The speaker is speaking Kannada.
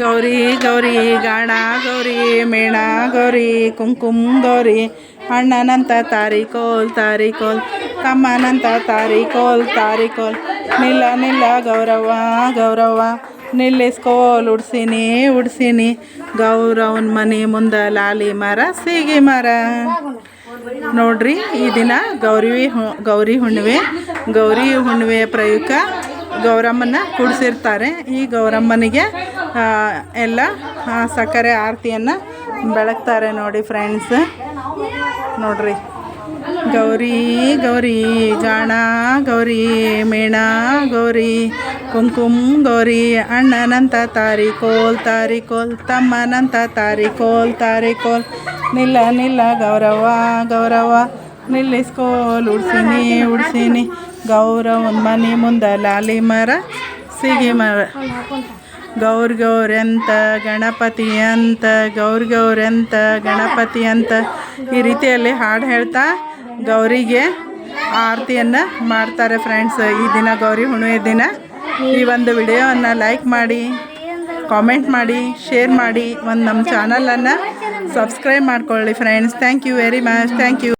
ಗೌರಿ ಗೌರಿ ಗಾಣ ಗೌರಿ ಮೇಣ ಗೌರಿ ಕುಂಕುಮ ಗೌರಿ ಅಣ್ಣನಂತ ತಾರಿಕೋಲ್ ತಾರಿಕೋಲ್ ತಮ್ಮನಂತ ತಾರಿಕೋಲ್ ನಿಲ್ಲ ನಿಲ್ಲ ಗೌರವ್ವ ಗೌರವ್ವ ನಿಲ್ಲಿಸ್ಕೋಲ್ ಉಡ್ಸಿನಿ ಗೌರವನ ಮನೆ ಮುಂದೆ ಲಾಲಿ ಮರ ಸೀಗಿ ಮರ. ನೋಡ್ರಿ ಈ ದಿನ ಗೌರಿ ಹುಣ್ಣಿಮೆಯ ಪ್ರಯುಕ್ತ ಗೌರಮ್ಮನ ಕೂಡಿಸಿರ್ತಾರೆ. ಈ ಗೌರಮ್ಮನಿಗೆ ಎಲ್ಲ ಸಕ್ಕರೆ ಆರತಿಯನ್ನು ಬೆಳಗ್ತಾರೆ ನೋಡಿ ಫ್ರೆಂಡ್ಸ್. ನೋಡ್ರಿ ಗೌರಿ ಗೌರಿ ಗಾಣ ಗೌರಿ ಮೇಣ ಗೌರಿ ಕುಂಕುಮ ಗೌರಿ ಅಣ್ಣನಂತ ತಾರಿಕೋಲ್ ತಮ್ಮನಂತ ತಾರಿಕೋಲ್ ನಿಲ್ಲ ನಿಲ್ಲ ಗೌರವ್ವ ನಿಲ್ಲಿಸ್ಕೋಲ್ ಉಡ್ಸಿನಿ ಗೌರವನ ಮನೆ ಮುಂದೆ ಲಾಲಿ ಮರ ಸೀಗಿ ಮರ. ಗೌರಂತ ಗಣಪತಿ ಅಂತ ಗಣಪತಿ ಅಂತ ಈ ರೀತಿಯಲ್ಲಿ ಹಾಡು ಹೇಳ್ತಾ ಗೌರಿಗೆ ಆರತಿಯನ್ನು ಮಾಡ್ತಾರೆ ಫ್ರೆಂಡ್ಸ್. ಈ ದಿನ ಗೌರಿ ಹುಣ್ಣಿಮೆ ದಿನ ಈ ಒಂದು ವಿಡಿಯೋವನ್ನು ಲೈಕ್ ಮಾಡಿ, ಕಾಮೆಂಟ್ ಮಾಡಿ, ಶೇರ್ ಮಾಡಿ, ನಮ್ಮ ಚಾನಲನ್ನು ಸಬ್ಸ್ಕ್ರೈಬ್ ಮಾಡ್ಕೊಳ್ಳಿ friends. Thank you very much. Thank you.